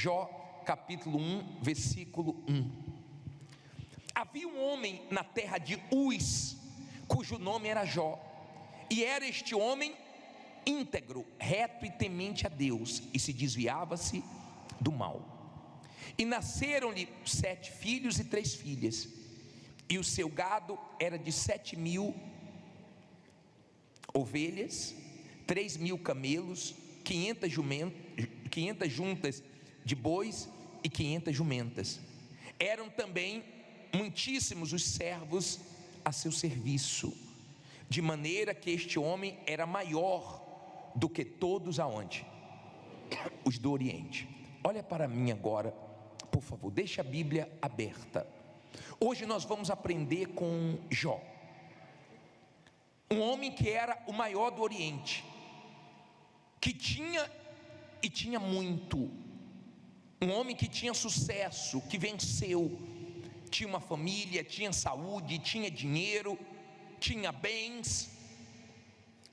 Jó capítulo 1, versículo 1. Havia um homem na terra de Uz, cujo nome era Jó, e era este homem íntegro, reto e temente a Deus, e se desviava-se do mal. E nasceram-lhe 7 filhos e 3 filhas, e o seu gado era de 7.000 ovelhas, 3.000 camelos, 500 juntas de bois e 500 jumentas. Eram também muitíssimos os servos a seu serviço, de maneira que este homem era maior do que todos aonde? Os do Oriente. Olha para mim agora, por favor, deixa a Bíblia aberta. Hoje nós vamos aprender com Jó, um homem que era o maior do Oriente, que tinha muito, um homem que tinha sucesso, que venceu, tinha uma família, tinha saúde, tinha dinheiro, tinha bens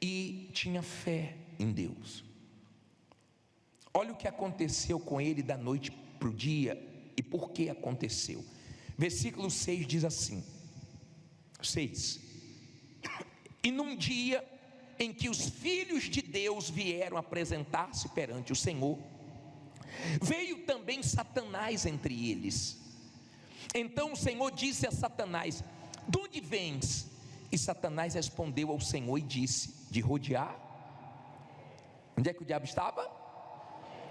e tinha fé em Deus. Olha o que aconteceu com ele da noite para o dia e por que aconteceu. Versículo 6 diz assim: 6: E num dia em que os filhos de Deus vieram apresentar-se perante o Senhor, veio também Satanás entre eles. Então o Senhor disse a Satanás: de onde vens? E Satanás respondeu ao Senhor e disse: de rodear. Onde é que o diabo estava?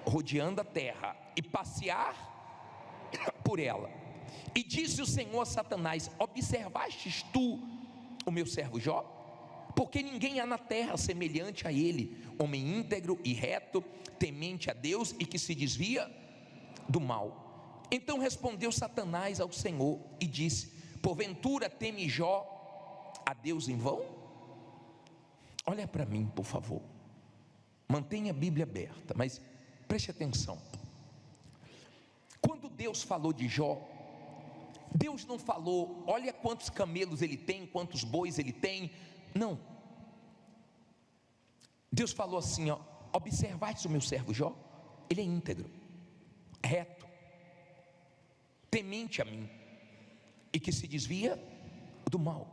Rodeando a terra e passear por ela. E disse o Senhor a Satanás: observastes tu o meu servo Jó? Porque ninguém há na terra semelhante a ele, homem íntegro e reto, temente a Deus e que se desvia do mal. Então respondeu Satanás ao Senhor e disse: porventura teme Jó a Deus em vão? Olha para mim, por favor, mantenha a Bíblia aberta, mas preste atenção. Quando Deus falou de Jó, Deus não falou: olha quantos camelos ele tem, quantos bois ele tem. Não. Deus falou assim: ó, observaste o meu servo Jó? Ele é íntegro, reto, temente a mim e que se desvia do mal.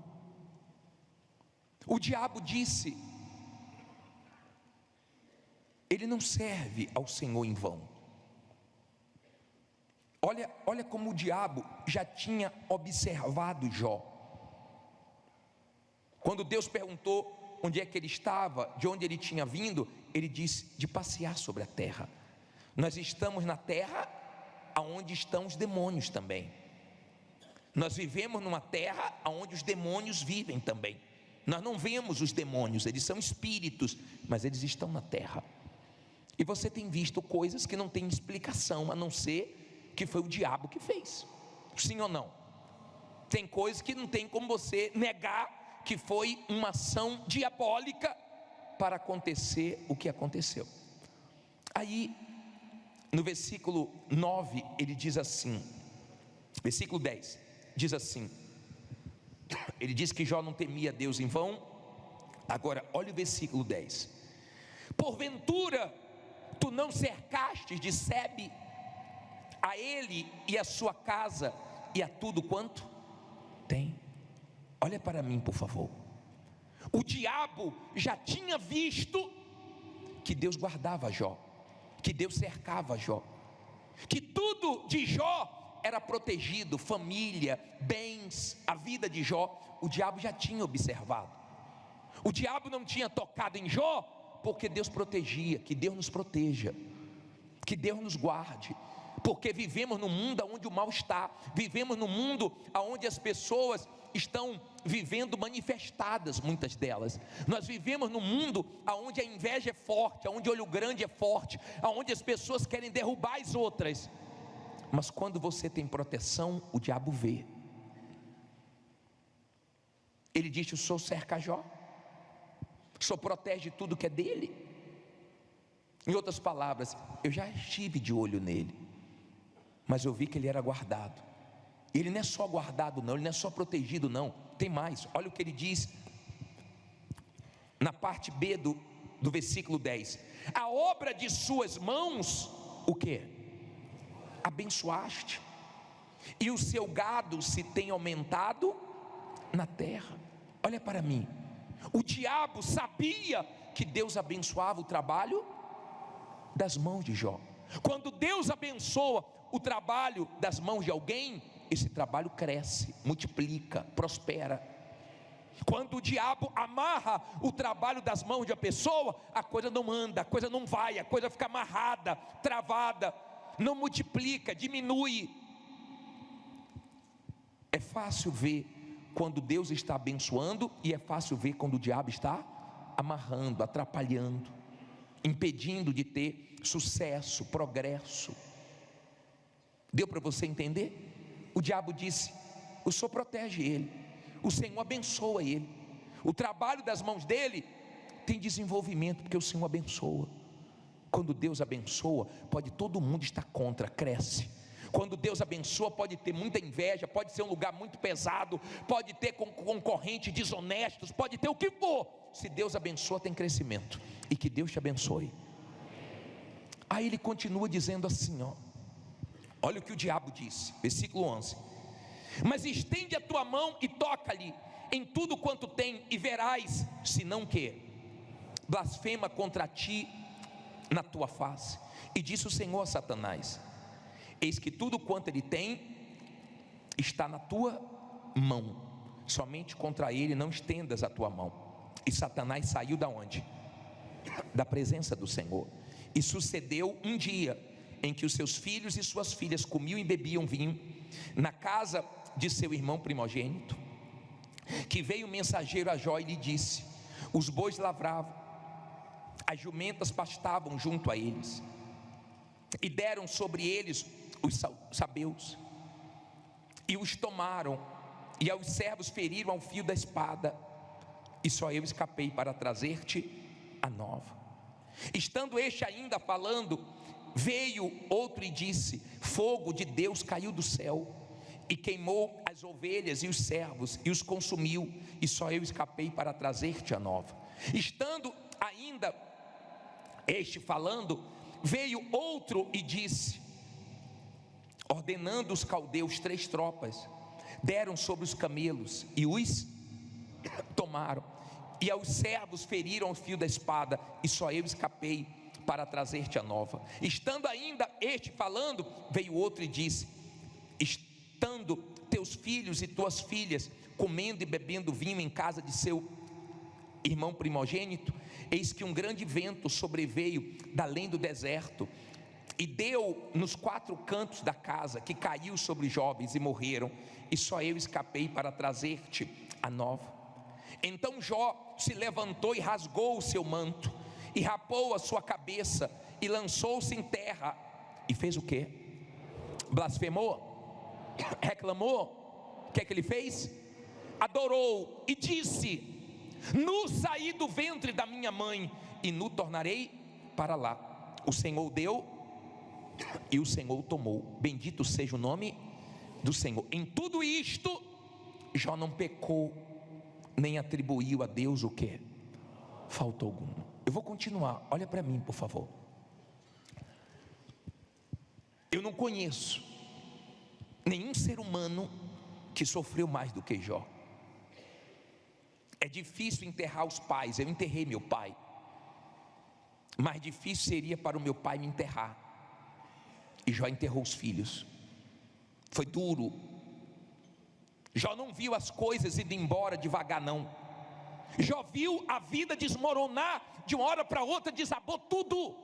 O diabo disse: ele não serve ao Senhor em vão. Olha como o diabo já tinha observado Jó. Quando Deus perguntou onde é que ele estava, de onde ele tinha vindo, ele disse: de passear sobre a terra. Nós estamos na terra aonde estão os demônios também. Nós vivemos numa terra aonde os demônios vivem também. Nós não vemos os demônios, eles são espíritos, mas eles estão na terra. E você tem visto coisas que não tem explicação, a não ser que foi o diabo que fez. Sim ou não? Tem coisas que não tem como você negar que foi uma ação diabólica para acontecer o que aconteceu. Aí no versículo 9 ele diz assim, versículo 10 diz assim, ele diz que Jó não temia Deus em vão. Agora olha o versículo 10: porventura tu não cercastes de sebe a ele e a sua casa e a tudo quanto tem? Olha para mim, por favor. O diabo já tinha visto que Deus guardava Jó, que Deus cercava Jó, que tudo de Jó era protegido, família, bens, a vida de Jó. O diabo já tinha observado. O diabo não tinha tocado em Jó, porque Deus protegia. Que Deus nos proteja, que Deus nos guarde, porque vivemos num mundo onde o mal está, vivemos num mundo onde as pessoas estão vivendo manifestadas, muitas delas. Nós vivemos num mundo onde a inveja é forte, onde o olho grande é forte, onde as pessoas querem derrubar as outras. Mas quando você tem proteção, o diabo vê. Ele diz: o Senhor cerca Jó, o Senhor protege tudo que é dele. Em outras palavras, eu já estive de olho nele, mas eu vi que ele era guardado. Ele não é só guardado não, ele não é só protegido não, tem mais. Olha o que ele diz na parte B do versículo 10: a obra de suas mãos, o que? abençoaste, e o seu gado se tem aumentado na terra. Olha para mim, o diabo sabia que Deus abençoava o trabalho das mãos de Jó. Quando Deus abençoa o trabalho das mãos de alguém, esse trabalho cresce, multiplica, prospera. Quando o diabo amarra o trabalho das mãos de uma pessoa, a coisa não anda, a coisa não vai, a coisa fica amarrada, travada, não multiplica, diminui. É fácil ver quando Deus está abençoando, e é fácil ver quando o diabo está amarrando, atrapalhando, impedindo de ter sucesso, progresso. Deu para você entender? O diabo disse: o Senhor protege ele, o Senhor abençoa ele, o trabalho das mãos dele tem desenvolvimento, porque o Senhor abençoa. Quando Deus abençoa, pode todo mundo estar contra, cresce. Quando Deus abençoa, pode ter muita inveja, pode ser um lugar muito pesado, pode ter concorrentes desonestos, pode ter o que for. Se Deus abençoa, tem crescimento. E que Deus te abençoe. Aí ele continua dizendo assim, olha o que o diabo disse, versículo 11: mas estende a tua mão e toca-lhe em tudo quanto tem, e verás, senão que blasfema contra ti na tua face. E disse o Senhor a Satanás: eis que tudo quanto ele tem está na tua mão, somente contra ele não estendas a tua mão. E Satanás saiu da onde? Da presença do Senhor. E sucedeu um dia em que os seus filhos e suas filhas comiam e bebiam vinho na casa de seu irmão primogênito, que veio o mensageiro a Jó e lhe disse: os bois lavravam, as jumentas pastavam junto a eles, e deram sobre eles os sabeus, e os tomaram, e aos servos feriram ao fio da espada, e só eu escapei para trazer-te a nova. Estando este ainda falando, veio outro e disse: fogo de Deus caiu do céu e queimou as ovelhas e os servos e os consumiu, e só eu escapei para trazer-te a nova. Estando ainda este falando, veio outro e disse, ordenando os caldeus 3 tropas, deram sobre os camelos e os tomaram, e aos servos feriram o fio da espada, e só eu escapei para trazer-te a nova. Estando ainda este falando, veio outro e disse: estando teus filhos e tuas filhas comendo e bebendo vinho em casa de seu irmão primogênito, eis que um grande vento sobreveio da além do deserto, e deu nos 4 cantos da casa, que caiu sobre os jovens e morreram, e só eu escapei para trazer-te a nova. Então Jó se levantou e rasgou o seu manto, e rapou a sua cabeça, e lançou-se em terra, e fez o quê? Blasfemou? Reclamou? O que é que ele fez? Adorou, e disse: nu saí do ventre da minha mãe, e nu tornarei para lá. O Senhor deu, e o Senhor tomou. Bendito seja o nome do Senhor. Em tudo isto, Jó não pecou, nem atribuiu a Deus o que? Falta algum. Eu vou continuar, olha para mim, por favor. Eu não conheço nenhum ser humano que sofreu mais do que Jó. É difícil enterrar os pais. Eu enterrei meu pai. Mais difícil seria para o meu pai me enterrar. E Jó enterrou os filhos. Foi duro. Jó não viu as coisas indo embora devagar, não. Jó viu a vida desmoronar. De uma hora para outra desabou tudo.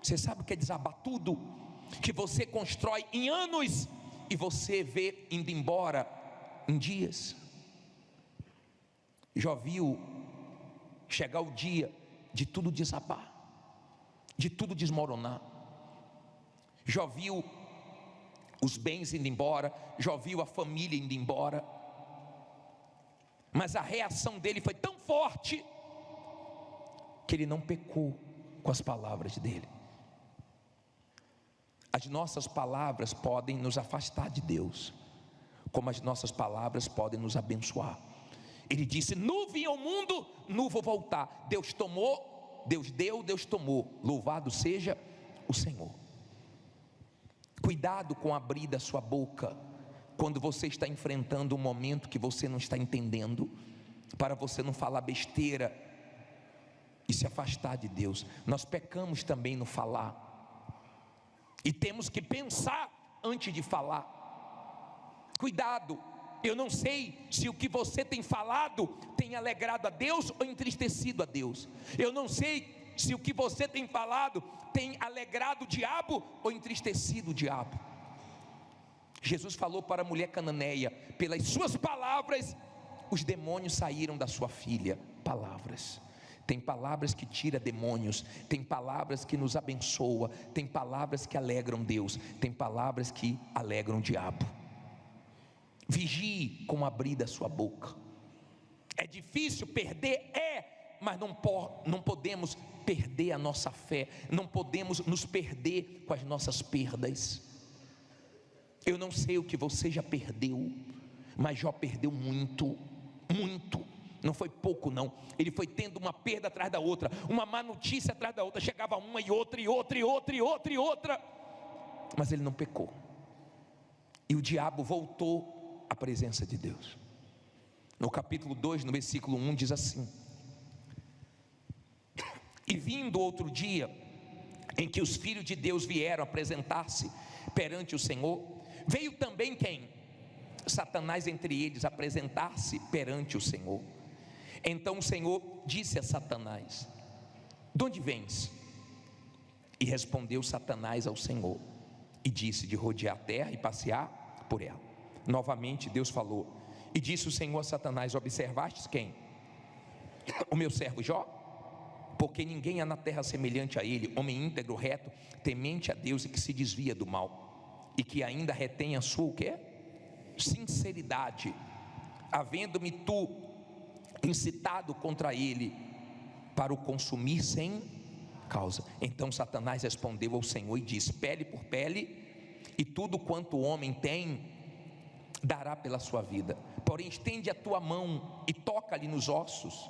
Você sabe o que é desabar tudo? Que você constrói em anos e você vê indo embora em dias. Jó viu chegar o dia de tudo desabar, de tudo desmoronar. Jó viu os bens indo embora, Jó viu a família indo embora. Mas a reação dele foi tão forte que ele não pecou com as palavras dele. As nossas palavras podem nos afastar de Deus, como as nossas palavras podem nos abençoar. Ele disse: nu vim ao mundo, nu vou voltar. Deus tomou, Deus deu, Deus tomou. Louvado seja o Senhor. Cuidado com abrir da sua boca quando você está enfrentando um momento que você não está entendendo, para você não falar besteira e se afastar de Deus. Nós pecamos também no falar, e temos que pensar antes de falar. Cuidado, eu não sei se o que você tem falado tem alegrado a Deus ou entristecido a Deus. Eu não sei se o que você tem falado tem alegrado o diabo ou entristecido o diabo. Jesus falou para a mulher cananeia: pelas suas palavras os demônios saíram da sua filha. Palavras. Tem palavras que tiram demônios, tem palavras que nos abençoam, tem palavras que alegram Deus, tem palavras que alegram o diabo. Vigie com abrir da sua boca. É difícil perder? Mas não podemos perder a nossa fé, não podemos nos perder com as nossas perdas. Eu não sei o que você já perdeu, mas Jó perdeu muito, muito. Não foi pouco não, ele foi tendo uma perda atrás da outra, uma má notícia atrás da outra, chegava uma e outra, e outra, e outra, e outra, e outra, mas ele não pecou, e o diabo voltou à presença de Deus. No capítulo 2, no versículo 1 diz assim: e vindo outro dia, em que os filhos de Deus vieram apresentar-se perante o Senhor, veio também quem? Satanás entre eles apresentar-se perante o Senhor. Então o Senhor disse a Satanás: de onde vens? E respondeu Satanás ao Senhor e disse: de rodear a terra e passear por ela. Novamente Deus falou, e disse o Senhor a Satanás: observastes quem? O meu servo Jó? Porque ninguém há na terra semelhante a ele, homem íntegro, reto, temente a Deus e que se desvia do mal, e que ainda retém a sua o quê? Sinceridade, havendo-me tu incitado contra ele para o consumir sem causa. Então Satanás respondeu ao Senhor e disse: pele por pele, e tudo quanto o homem tem dará pela sua vida. Porém estende a tua mão e toca-lhe nos ossos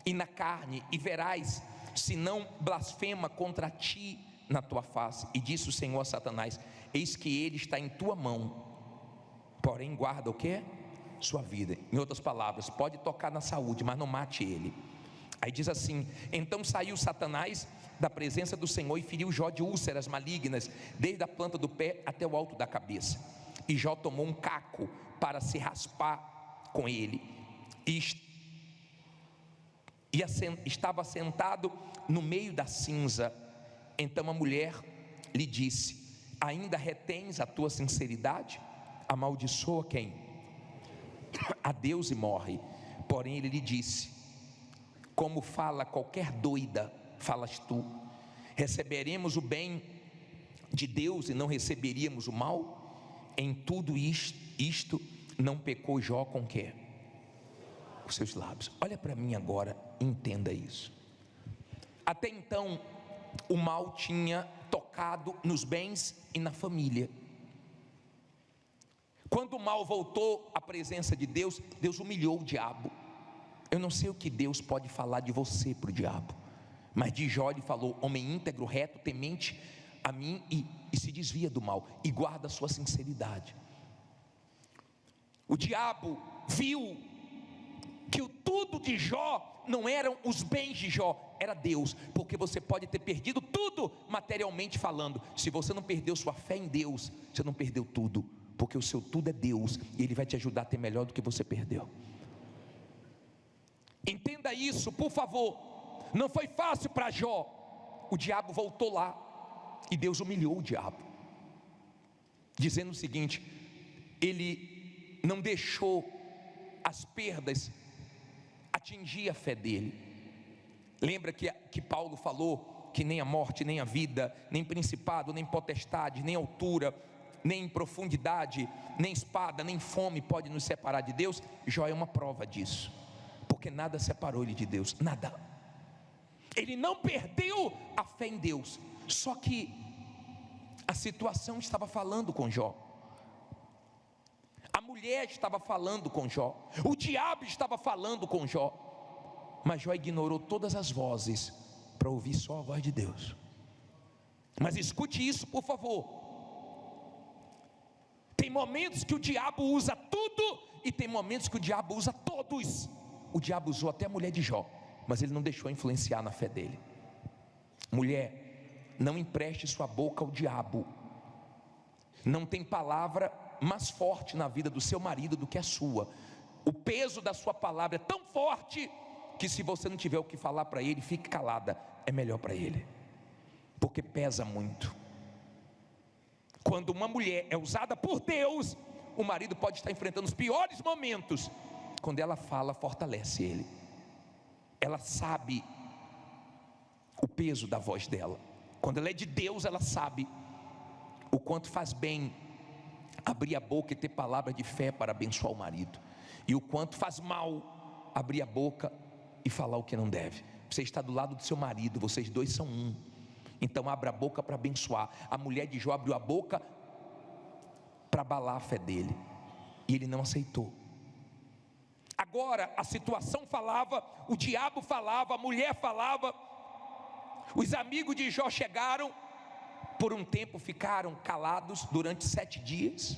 e na carne, e verás se não blasfema contra ti na tua face. E disse o Senhor a Satanás: eis que ele está em tua mão, porém guarda o que? Sua vida. Em outras palavras, pode tocar na saúde, mas não mate ele. Aí diz assim: então saiu Satanás da presença do Senhor e feriu Jó de úlceras malignas, desde a planta do pé até o alto da cabeça. E Jó tomou um caco para se raspar com ele, e estava sentado no meio da cinza. Então a mulher lhe disse: ainda retens a tua sinceridade? Amaldiçoa quem? A Deus e morre. Porém ele lhe disse: como fala qualquer doida, falas tu. Receberemos o bem de Deus e não receberíamos o mal? Em tudo isto não pecou Jó com o quê? Os seus lábios. Olha para mim agora, entenda isso. Até então o mal tinha tocado nos bens e na família. Quando o mal voltou à presença de Deus, Deus humilhou o diabo. Eu não sei o que Deus pode falar de você para o diabo, mas de Jó ele falou: homem íntegro, reto, temente a mim e se desvia do mal e guarda a sua sinceridade. O diabo viu que o tudo de Jó não eram os bens de Jó, era Deus. Porque você pode ter perdido tudo materialmente falando, se você não perdeu sua fé em Deus, você não perdeu tudo, porque o seu tudo é Deus, e Ele vai te ajudar a ter melhor do que você perdeu. Entenda isso, por favor. Não foi fácil para Jó. O diabo voltou lá e Deus humilhou o diabo, dizendo o seguinte: ele não deixou as perdas atingir a fé dele. Lembra que Paulo falou que nem a morte, nem a vida, nem principado, nem potestade, nem altura, nem profundidade, nem espada, nem fome pode nos separar de Deus? Jó é uma prova disso, porque nada separou ele de Deus, nada. Ele não perdeu a fé em Deus, só que a situação estava falando com Jó, a mulher estava falando com Jó, o diabo estava falando com Jó, mas Jó ignorou todas as vozes para ouvir só a voz de Deus. Mas escute isso, por favor: momentos que o diabo usa tudo e tem momentos que o diabo usa todos. O diabo usou até a mulher de Jó, mas ele não deixou influenciar na fé dele. Mulher, não empreste sua boca ao diabo. Não tem palavra mais forte na vida do seu marido do que a sua. O peso da sua palavra é tão forte que se você não tiver o que falar para ele, fique calada, é melhor para ele, porque pesa muito. Quando uma mulher é usada por Deus, o marido pode estar enfrentando os piores momentos. Quando ela fala, fortalece ele. Ela sabe o peso da voz dela. Quando ela é de Deus, ela sabe o quanto faz bem abrir a boca e ter palavra de fé para abençoar o marido, e o quanto faz mal abrir a boca e falar o que não deve. Você está do lado do seu marido, vocês dois são um. Então abra a boca para abençoar. A mulher de Jó abriu a boca para abalar a fé dele, e ele não aceitou. Agora a situação falava, o diabo falava, a mulher falava. Os amigos de Jó chegaram, por um tempo ficaram calados durante 7 dias,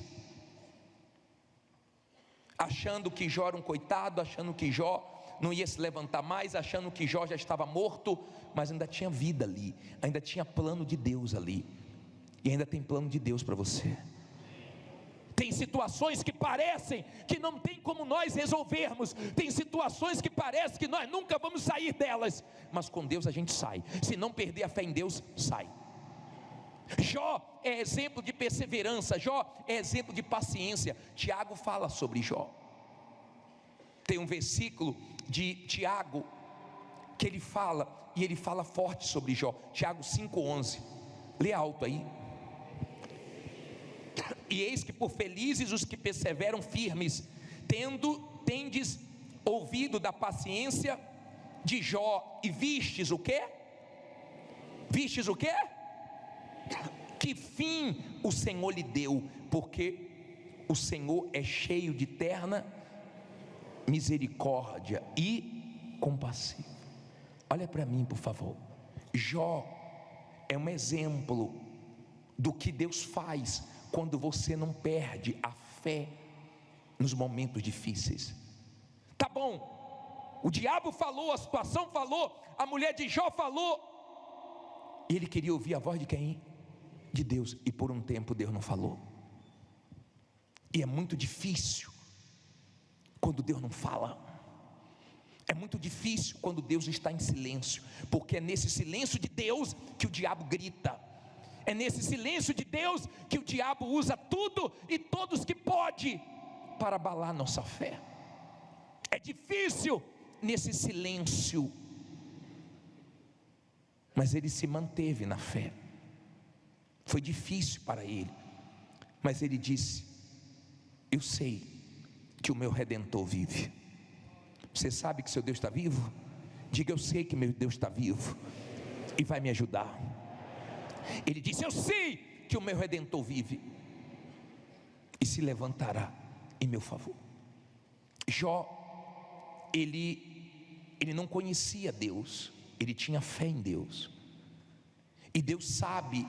achando que Jó era um coitado, achando que Jó não ia se levantar mais, achando que Jó já estava morto, mas ainda tinha vida ali, ainda tinha plano de Deus ali, e ainda tem plano de Deus para você. Tem situações que parecem que não tem como nós resolvermos, tem situações que parece que nós nunca vamos sair delas, mas com Deus a gente sai. Se não perder a fé em Deus, sai. Jó é exemplo de perseverança, Jó é exemplo de paciência. Tiago fala sobre Jó. Tem um versículo de Tiago que ele fala, e ele fala forte sobre Jó. Tiago 5,11, lê alto aí. E eis que por felizes os que perseveram firmes, tendes ouvido da paciência de Jó, e vistes o quê? Vistes o quê? Que fim o Senhor lhe deu, porque o Senhor é cheio de terna misericórdia e compassivo. Olha para mim, por favor. Jó é um exemplo do que Deus faz quando você não perde a fé nos momentos difíceis. Tá bom, o diabo falou, a situação falou, a mulher de Jó falou, e ele queria ouvir a voz de quem? De Deus, e por um tempo Deus não falou. E é muito difícil quando Deus não fala. É muito difícil quando Deus está em silêncio, porque é nesse silêncio de Deus que o diabo grita. É nesse silêncio de Deus que o diabo usa tudo e todos que pode para abalar nossa fé. É difícil nesse silêncio, mas ele se manteve na fé. Foi difícil para ele, mas ele disse: eu sei que o meu Redentor vive. Você sabe que seu Deus está vivo? Diga: eu sei que meu Deus está vivo e vai me ajudar. Ele disse: eu sei que o meu Redentor vive e se levantará em meu favor. Jó, ele não conhecia Deus, ele tinha fé em Deus, e Deus sabe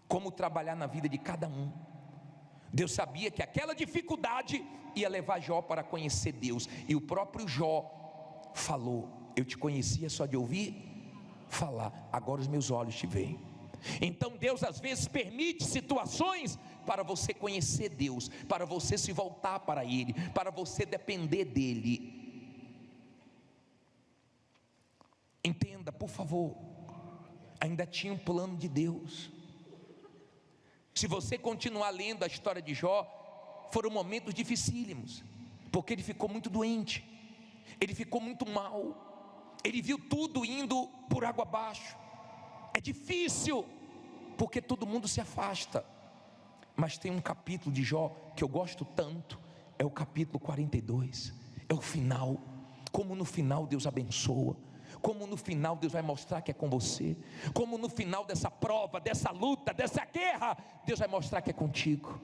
como trabalhar na vida de cada um. Deus sabia que aquela dificuldade ia levar Jó para conhecer Deus, e o próprio Jó falou: eu te conhecia só de ouvir falar, agora os meus olhos te veem. Então Deus às vezes permite situações para você conhecer Deus, para você se voltar para Ele, para você depender dEle. Entenda, por favor, ainda tinha um plano de Deus. Se você continuar lendo a história de Jó, foram momentos dificílimos, porque ele ficou muito doente, ele ficou muito mal, ele viu tudo indo por água abaixo. É difícil, porque todo mundo se afasta. Mas tem um capítulo de Jó que eu gosto tanto, é o capítulo 42, é o final. Como no final Deus abençoa, como no final Deus vai mostrar que é com você, como no final dessa prova, dessa luta, dessa guerra, Deus vai mostrar que é contigo.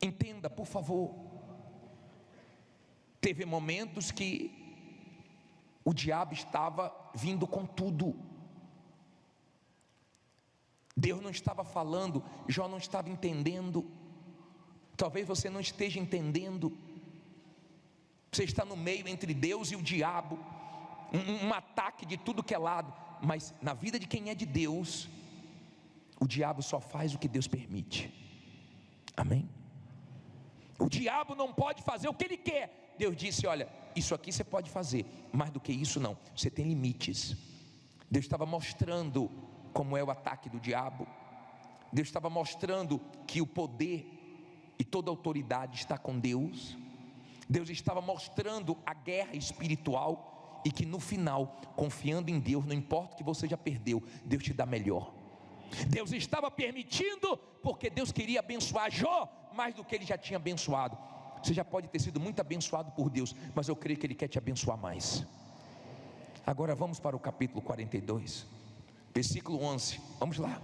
Entenda, por favor. Teve momentos que o diabo estava vindo com tudo. Deus não estava falando, Jó não estava entendendo. Talvez você não esteja entendendo. Você está no meio entre Deus e o diabo, um ataque de tudo que é lado. Mas na vida de quem é de Deus, o diabo só faz o que Deus permite. Amém? O diabo não pode fazer o que ele quer. Deus disse: olha, isso aqui você pode fazer, mais do que isso não, você tem limites. Deus estava mostrando como é o ataque do diabo. Deus estava mostrando que o poder e toda a autoridade está com Deus. Deus estava mostrando a guerra espiritual, e que no final, confiando em Deus, não importa o que você já perdeu, Deus te dá melhor. Deus estava permitindo, porque Deus queria abençoar Jó mais do que ele já tinha abençoado. Você já pode ter sido muito abençoado por Deus, mas eu creio que Ele quer te abençoar mais. Agora vamos para o capítulo 42, versículo 11, vamos lá.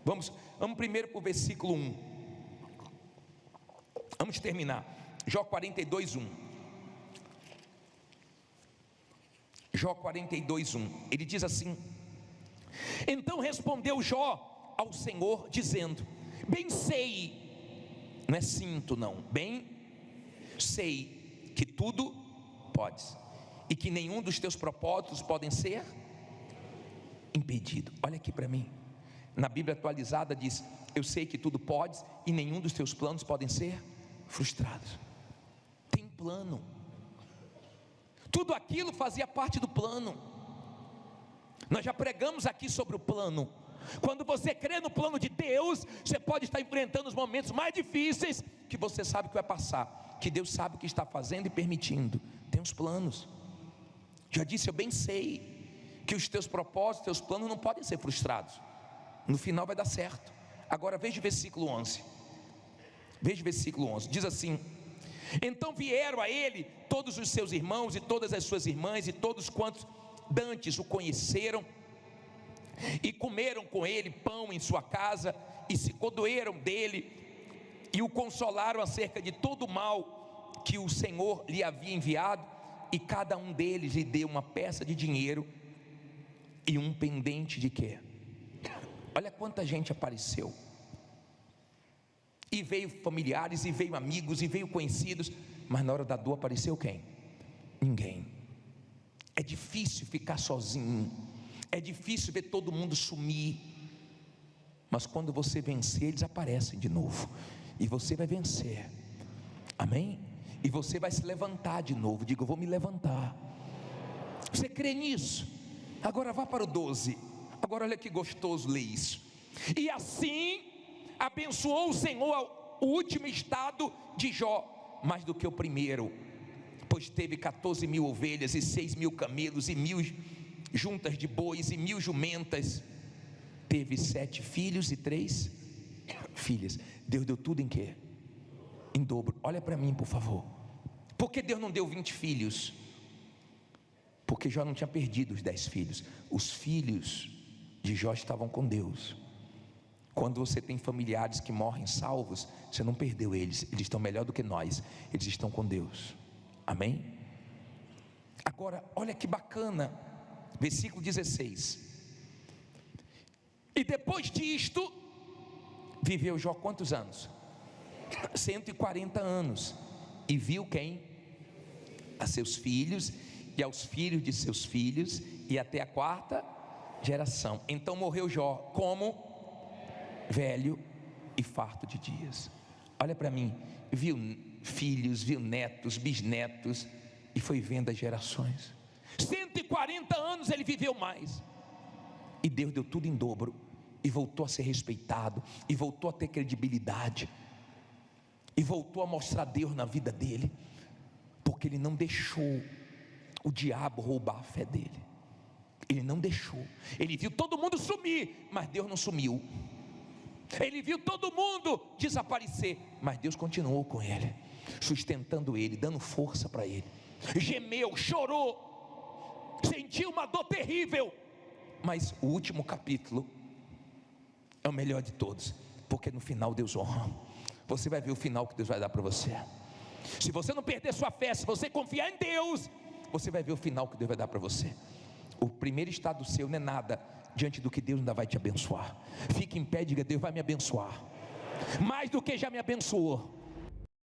Vamos primeiro para o versículo 1. Vamos terminar, Jó 42, 1. Jó 42, 1, ele diz assim: então respondeu Jó ao Senhor, dizendo: bem sei, não é sinto não, bem sei que tudo podes, e que nenhum dos teus propósitos podem ser impedido. Olha aqui para mim, na Bíblia atualizada diz: eu sei que tudo podes, e nenhum dos teus planos podem ser frustrados. Tem plano, tudo aquilo fazia parte do plano. Nós já pregamos aqui sobre o plano. Quando você crê no plano de Deus, você pode estar enfrentando os momentos mais difíceis, que você sabe que vai passar, que Deus sabe o que está fazendo e permitindo. Tem uns planos. Já disse, eu bem sei que os teus propósitos, teus planos não podem ser frustrados. No final vai dar certo. Agora veja o versículo 11. Veja o versículo 11, diz assim: então vieram a ele todos os seus irmãos e todas as suas irmãs, e todos quantos dantes o conheceram, e comeram com ele pão em sua casa, e se condoeram dele, e o consolaram acerca de todo o mal que o Senhor lhe havia enviado, e cada um deles lhe deu uma peça de dinheiro e um pendente de quê? Olha quanta gente apareceu, e veio familiares, e veio amigos, e veio conhecidos, mas na hora da dor apareceu quem? Ninguém. É difícil ficar sozinho, é difícil ver todo mundo sumir, mas quando você vencer, eles aparecem de novo, e você vai vencer, amém? E você vai se levantar de novo. Diga, eu vou me levantar. Você crê nisso? Agora vá para o 12. Agora olha que gostoso ler isso. E assim abençoou o Senhor o último estado de Jó, mais do que o primeiro, pois teve 14.000 ovelhas, e 6.000 camelos, e 1.000 juntas de bois, e 1.000 jumentas. Teve 7 filhos e 3 filhas. Deus deu tudo em quê? Em dobro. Olha para mim, por favor. Por que Deus não deu 20 filhos? Porque Jó não tinha perdido os 10 filhos. Os filhos de Jó estavam com Deus. Quando você tem familiares que morrem salvos, você não perdeu eles, eles estão melhor do que nós, eles estão com Deus, amém? Agora, olha que bacana, versículo 16: e depois disto, viveu Jó quantos anos? 140 anos, e viu quem? A seus filhos, e aos filhos de seus filhos, e até a 4ª geração. Então morreu Jó como? Velho e farto de dias. Olha para mim, viu filhos, viu netos, bisnetos, e foi vendo as gerações. 140 anos ele viveu mais, e Deus deu tudo em dobro, e voltou a ser respeitado, e voltou a ter credibilidade, e voltou a mostrar Deus na vida dele, porque ele não deixou o diabo roubar a fé dele. Ele não deixou. Ele viu todo mundo sumir, mas Deus não sumiu. Ele viu todo mundo desaparecer, mas Deus continuou com ele, sustentando ele, dando força para ele. Gemeu, chorou, sentiu uma dor terrível, mas o último capítulo é o melhor de todos, porque no final Deus honra. Você vai ver o final que Deus vai dar para você. Se você não perder sua fé, se você confiar em Deus, você vai ver o final que Deus vai dar para você. O primeiro estado seu não é nada, diante do que Deus ainda vai te abençoar. Fique em pé e diga: Deus vai me abençoar, mais do que já me abençoou.